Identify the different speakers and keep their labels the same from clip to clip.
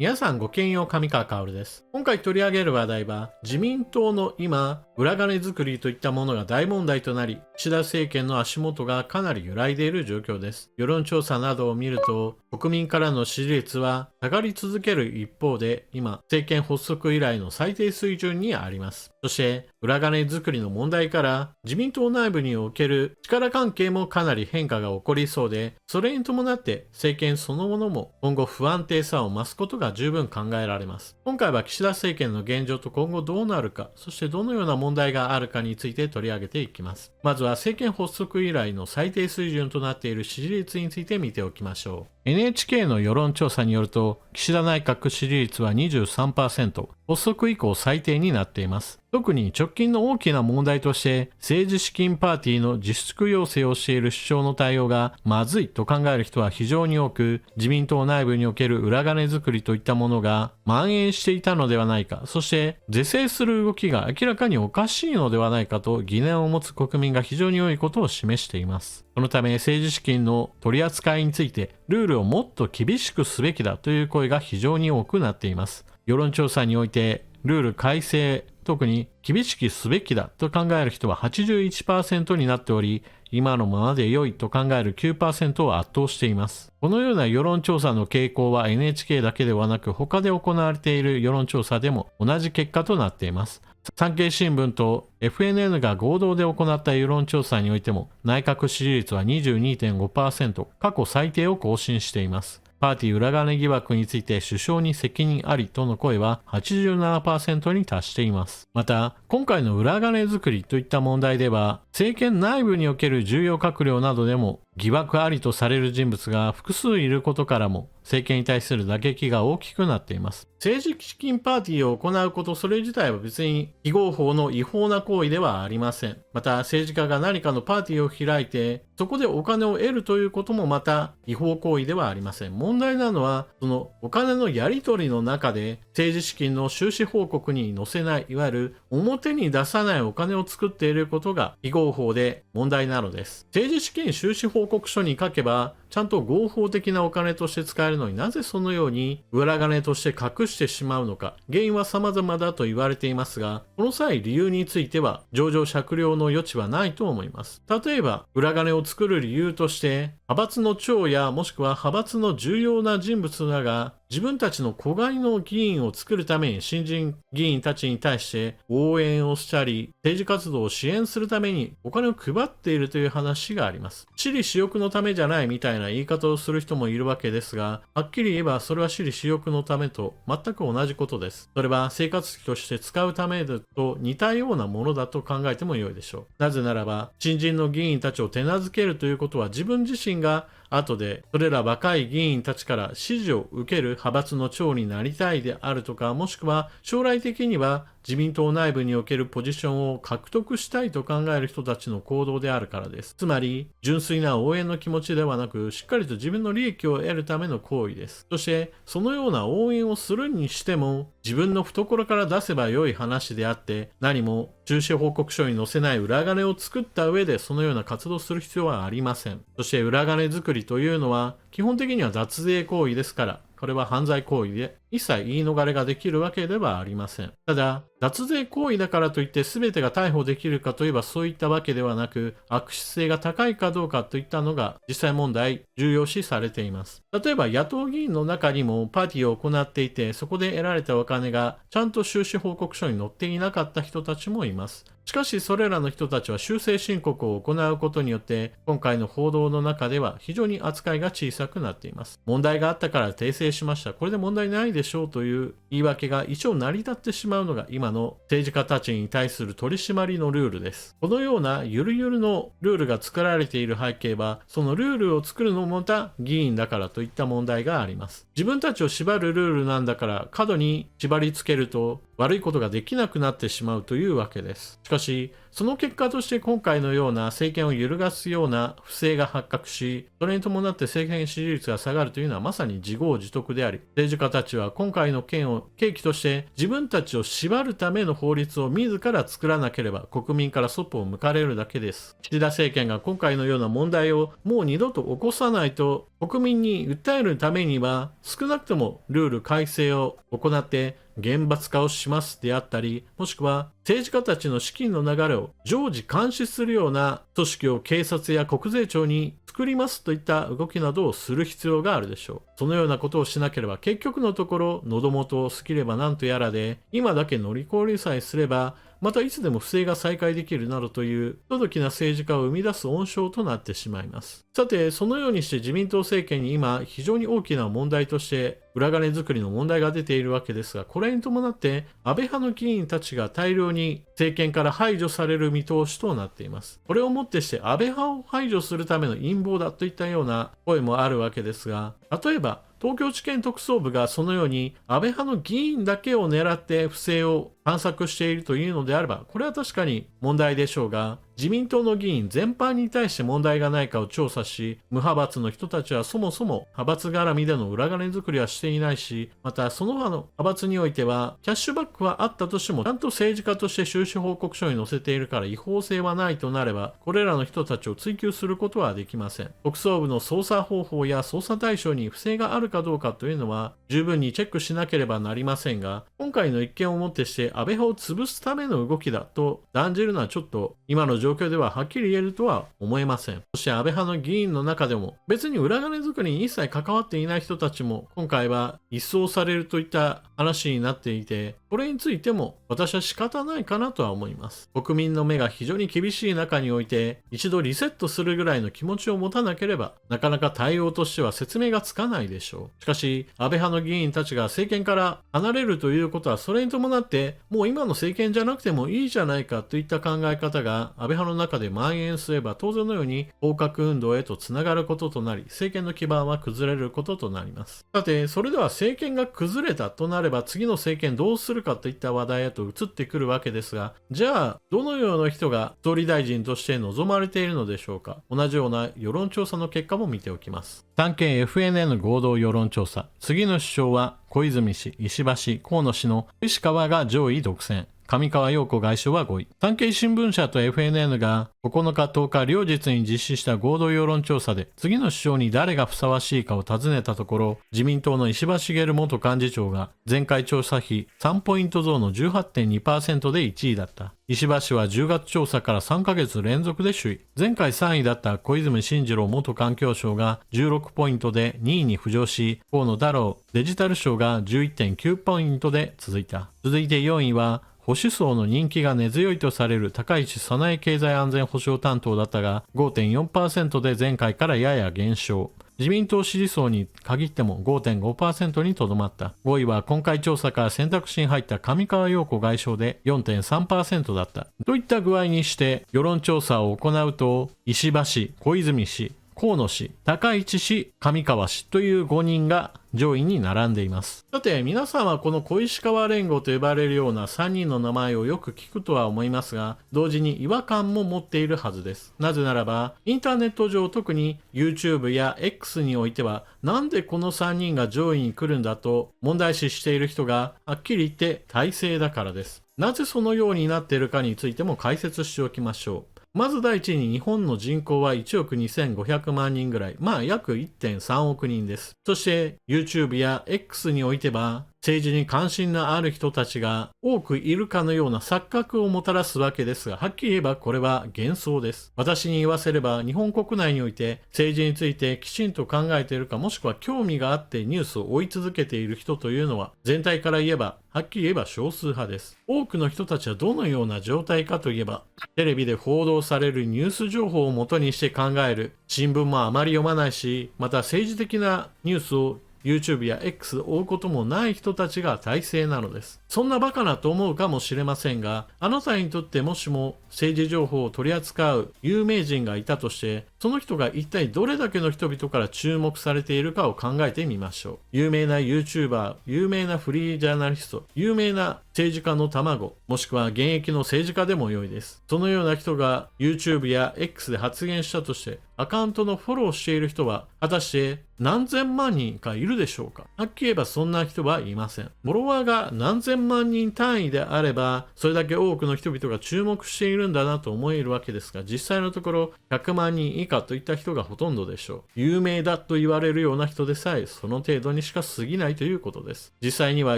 Speaker 1: 皆さんごきげんよう、上川薫です。今回取り上げる話題は、自民党の今、裏金作りといったものが大問題となり、岸田政権の足元がかなり揺らいでいる状況です。世論調査などを見ると、国民からの支持率は下がり続ける一方で、今、政権発足以来の最低水準にあります。そして、裏金作りの問題から、自民党内部における力関係もかなり変化が起こりそうで、それに伴って政権そのものも今後不安定さを増すことが十分考えられます。今回は岸田政権の現状と今後どうなるか、そしてどのような問題があるかについて取り上げていきます。まずは政権発足以来の最低水準となっている支持率について見ておきましょう。NHK の世論調査によると、岸田内閣支持率は 23%、発足以降最低になっています。特に直近の大きな問題として、政治資金パーティーの自粛要請をしている首相の対応がまずいと考える人は非常に多く、自民党内部における裏金作りといったものが蔓延していたのではないか、そして是正する動きが明らかにおかしいのではないかと疑念を持つ国民が非常に多いことを示しています。そのため政治資金の取り扱いについてルールをもっと厳しくすべきだという声が非常に多くなっています。世論調査においてルール改正、特に厳しくすべきだと考える人は 81% になっており、今のままで良いと考える 9% を圧倒しています。このような世論調査の傾向は NHK だけではなく他で行われている世論調査でも同じ結果となっています。産経新聞と FNN が合同で行った世論調査においても内閣支持率は 22.5%、過去最低を更新しています。パーティー裏金疑惑について首相に責任ありとの声は 87% に達しています。また、今回の裏金作りといった問題では、政権内部における重要閣僚などでも疑惑ありとされる人物が複数いることからも、政権に対する打撃が大きくなっています。政治資金パーティーを行うこと、それ自体は別に非合法の違法な行為ではありません。また、政治家が何かのパーティーを開いて、そこでお金を得るということもまた違法行為ではありません。問題なのは、そのお金のやり取りの中で、政治資金の収支報告に載せない、いわゆる表に出さないお金を作っていることが非合法で問題なのです。政治資金収支報告書に書けば、ちゃんと合法的なお金として使えるのになぜそのように裏金として隠してしまうのか、原因は様々だと言われていますが、この際理由については情状酌量の余地はないと思います。例えば裏金を作る理由として派閥の長やもしくは派閥の重要な人物らが自分たちの子飼いの議員を作るために新人議員たちに対して応援をしたり政治活動を支援するためにお金を配っているという話があります。私利私欲のためじゃないみたいな言い方をする人もいるわけですが、はっきり言えばそれは私利私欲のためと全く同じことです。それは生活費として使うためだと似たようなものだと考えても良いでしょう。なぜならば新人の議員たちを手なずけるということは自分自身が後でそれら若い議員たちから支持を受ける派閥の長になりたいであるとか、もしくは将来的には自民党内部におけるポジションを獲得したいと考える人たちの行動であるからです。つまり純粋な応援の気持ちではなく、しっかりと自分の利益を得るための行為です。そしてそのような応援をするにしても自分の懐から出せば良い話であって、何も収支報告書に載せない裏金を作った上でそのような活動をする必要はありません。そして裏金作りというのは基本的には脱税行為ですから、これは犯罪行為で一切言い逃れができるわけではありません。ただ、脱税行為だからといって全てが逮捕できるかといえばそういったわけではなく、悪質性が高いかどうかといったのが実際問題重要視されています。例えば野党議員の中にもパーティーを行っていて、そこで得られたお金がちゃんと収支報告書に載っていなかった人たちもいます。しかしそれらの人たちは修正申告を行うことによって今回の報道の中では非常に扱いが小さくなっています。問題があったから訂正しました、これで問題ないでしょうという言い訳が一応成り立ってしまうのが今の政治家たちに対する取り締まりのルールです。このようなゆるゆるのルールが作られている背景は、そのルールを作るのもまた議員だからといった問題があります。自分たちを縛るルールなんだから過度に縛り付けると悪いことができなくなってしまうというわけです。しかしその結果として今回のような政権を揺るがすような不正が発覚し、それに伴って政権支持率が下がるというのはまさに自業自得であり、政治家たちは今回の件を契機として自分たちを縛るための法律を自ら作らなければ国民からそっぽを向かれるだけです。岸田政権が今回のような問題をもう二度と起こさないと国民に訴えるためには少なくともルール改正を行って厳罰化をしますであったり、もしくは政治家たちの資金の流れを常時監視するような組織を警察や国税庁に作りますといった動きなどをする必要があるでしょう。そのようなことをしなければ結局のところ喉元を過ぎればなんとやらで、今だけ乗り越えさえすればまたいつでも不正が再開できるなどという不届きな政治家を生み出す温床となってしまいます。さて、そのようにして自民党政権に今非常に大きな問題として裏金作りの問題が出ているわけですが、これに伴って安倍派の議員たちが大量に政権から排除される見通しとなっています。これをもってして安倍派を排除するための陰謀だといったような声もあるわけですが、例えば東京地検特捜部がそのように安倍派の議員だけを狙って不正を探索しているというのであれば、これは確かに問題でしょうが、自民党の議員全般に対して問題がないかを調査し、無派閥の人たちはそもそも派閥絡みでの裏金作りはしていないし、またその他の派閥においてはキャッシュバックはあったとしてもちゃんと政治家として収支報告書に載せているから違法性はないとなれば、これらの人たちを追及することはできません。特捜部の捜査方法や捜査対象に不正があるかどうかというのは十分にチェックしなければなりませんが、今回の一件をもってして安倍派を潰すための動きだと断じるのはちょっと今の状況でははっきり言えるとは思えません。そして安倍派の議員の中でも別に裏金作りに一切関わっていない人たちも今回は一掃されるといった話になっていて、これについても私は仕方ないかなとは思います。国民の目が非常に厳しい中において一度リセットするぐらいの気持ちを持たなければなかなか対応としては説明がつかないでしょう。しかし安倍派の議員たちが政権から離れるということはそれに伴ってもう今の政権じゃなくてもいいじゃないかといった考え方が安倍派の中で蔓延すれば当然のように合格運動へとつながることとなり、政権の基盤は崩れることとなります。さて、それでは政権が崩れたとなれば次の政権どうするかといった話題へと移ってくるわけですが、じゃあどのような人が総理大臣として望まれているのでしょうか。同じような世論調査の結果も見ておきます。産経 FNN 合同世論調査、次の首相は小泉氏、石破氏、河野氏の石川が上位独占、上川陽子外相は5位。産経新聞社と FNN が9日10日両日に実施した合同世論調査で次の首相に誰がふさわしいかを尋ねたところ、自民党の石破茂元幹事長が前回調査比3ポイント増の 18.2% で1位だった。石破氏は10月調査から3ヶ月連続で首位。前回3位だった小泉進次郎元環境省が16ポイントで2位に浮上し、河野太郎デジタル省が 11.9 ポイントで続いた。続いて4位は保守層の人気が根強いとされる高市早苗経済安全保障担当だったが 5.4% で前回からやや減少。自民党支持層に限っても 5.5% にとどまった。5位は今回調査から選択肢に入った上川陽子外相で 4.3% だった。といった具合にして世論調査を行うと、石破氏、小泉氏、河野氏、高市氏、上川氏という5人が上位に並んでいます。さて、皆さんはこの小石川連合と呼ばれるような3人の名前をよく聞くとは思いますが、同時に違和感も持っているはずです。なぜならば、インターネット上、特に YouTube や X においては、なんでこの3人が上位に来るんだと問題視している人がはっきり言って大勢だからです。なぜそのようになっているかについても解説しておきましょう。まず第一に日本の人口は1億2500万人ぐらい、約 1.3 億人です。そして YouTube や X においては政治に関心のある人たちが多くいるかのような錯覚をもたらすわけですが、はっきり言えばこれは幻想です。私に言わせれば日本国内において政治についてきちんと考えているか、もしくは興味があってニュースを追い続けている人というのは全体から言えばはっきり言えば少数派です。多くの人たちはどのような状態かといえば、テレビで報道されるニュース情報をもとにして考える。新聞もあまり読まないし、また政治的なニュースをYouTube や X を追うこともない人たちが大勢なのです。そんなバカなと思うかもしれませんが、あなたにとってもしも政治情報を取り扱う有名人がいたとして、その人が一体どれだけの人々から注目されているかを考えてみましょう。有名な YouTuber、有名なフリージャーナリスト、有名な政治家の卵、もしくは現役の政治家でも良いです。そのような人が YouTube や X で発言したとして、アカウントのフォローしている人は果たして何千万人かいるでしょうか。はっきり言えばそんな人はいません。フォロワーが何千万人単位であれば、それだけ多くの人々が注目しているんだなと思えるわけですが、実際のところ100万人以下下といった人がほとんどでしょう。有名だと言われるような人でさえその程度にしか過ぎないということです。実際には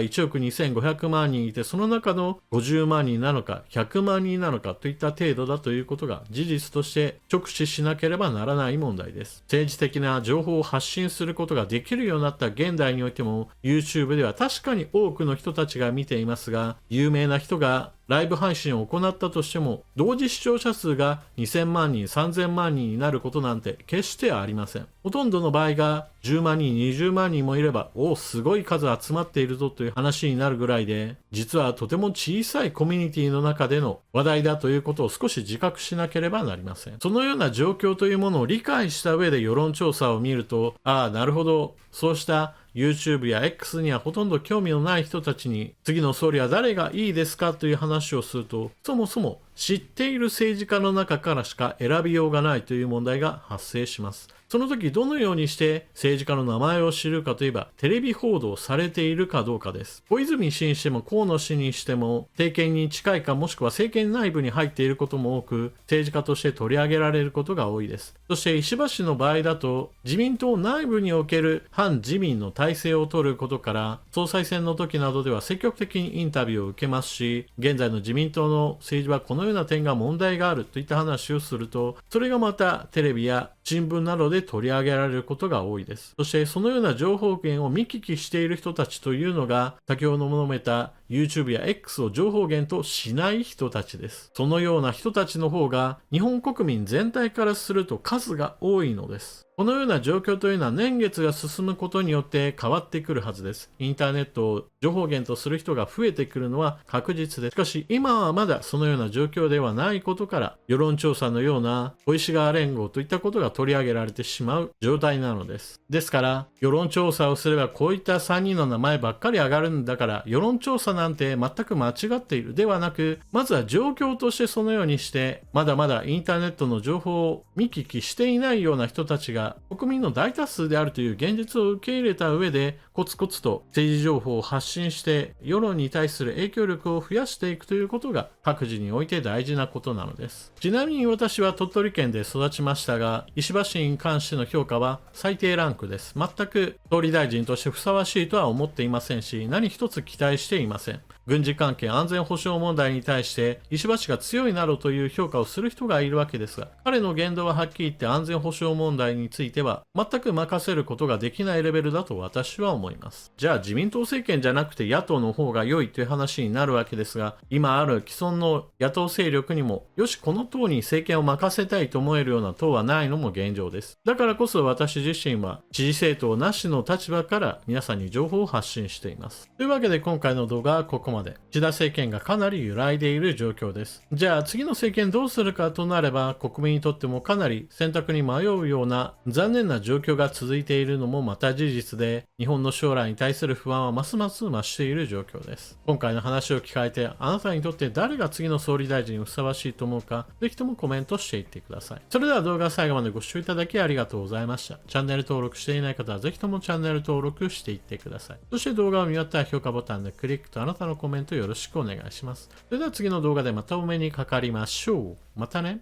Speaker 1: 1億2500万人いて、その中の50万人なのか100万人なのかといった程度だということが事実として直視しなければならない問題です。政治的な情報を発信することができるようになった現代においても YouTube では確かに多くの人たちが見ていますが、有名な人がライブ配信を行ったとしても同時視聴者数が2000万人3000万人になることなんて決してありません。ほとんどの場合が10万人20万人もいれば、すごい数集まっているぞという話になるぐらいで、実はとても小さいコミュニティの中での話題だということを少し自覚しなければなりません。そのような状況というものを理解した上で世論調査を見ると、なるほど、そうしたYouTube や X にはほとんど興味のない人たちに次の総理は誰がいいですかという話をすると、そもそも知っている政治家の中からしか選びようがないという問題が発生します。その時どのようにして政治家の名前を知るかといえば、テレビ報道されているかどうかです。小泉氏にしても河野氏にしても政権に近いか、もしくは政権内部に入っていることも多く、政治家として取り上げられることが多いです。そして石破氏の場合だと、自民党内部における反自民の体制を取ることから、総裁選の時などでは積極的にインタビューを受けますし、現在の自民党の政治はこのような点が問題があるといった話をすると、それがまたテレビや新聞などで取り上げられることが多いです。そしてそのような情報源を見聞きしている人たちというのが、先ほど述べた YouTube や X を情報源としない人たちです。そのような人たちの方が日本国民全体からすると数が多いのです。このような状況というのは年月が進むことによって変わってくるはずです。インターネットを情報源とする人が増えてくるのは確実です。しかし今はまだそのような状況ではないことから、世論調査のような小石川連合といったことが取り上げられてしまう状態なのです。ですから世論調査をすればこういった3人の名前ばっかり上がるんだから、世論調査なんて全く間違っているではなく、まずは状況としてそのようにして、まだまだインターネットの情報を見聞きしていないような人たちが国民の大多数であるという現実を受け入れた上で、コツコツと政治情報を発信して世論に対する影響力を増やしていくということが各自において大事なことなのです。ちなみに私は鳥取県で育ちましたが、石破氏に関しての評価は最低ランクです。全く総理大臣としてふさわしいとは思っていませんし、何一つ期待していません。軍事関係安全保障問題に対して石破氏が強いなどという評価をする人がいるわけですが、彼の言動ははっきり言って安全保障問題については全く任せることができないレベルだと私は思います。じゃあ自民党政権じゃなくて野党の方が良いという話になるわけですが、今ある既存の野党勢力にもよしこの党に政権を任せたいと思えるような党はないのも現状です。だからこそ私自身は支持政党なしの立場から皆さんに情報を発信しています。というわけで今回の動画はここまで。岸田政権がかなり揺らいでいる状況です。じゃあ次の政権どうするかとなれば、国民にとってもかなり選択に迷うような残念な状況が続いているのもまた事実で、日本の将来に対する不安はますます増している状況です。今回の話を聞かれて、あなたにとって誰が次の総理大臣にふさわしいと思うか、ぜひともコメントしていってください。それでは動画最後までご視聴いただきありがとうございました。チャンネル登録していない方はぜひともチャンネル登録していってください。そして動画を見終わったら評価ボタンでクリックとあなたのコメントよろしくお願いします。それでは次の動画でまたお目にかかりましょう。またね。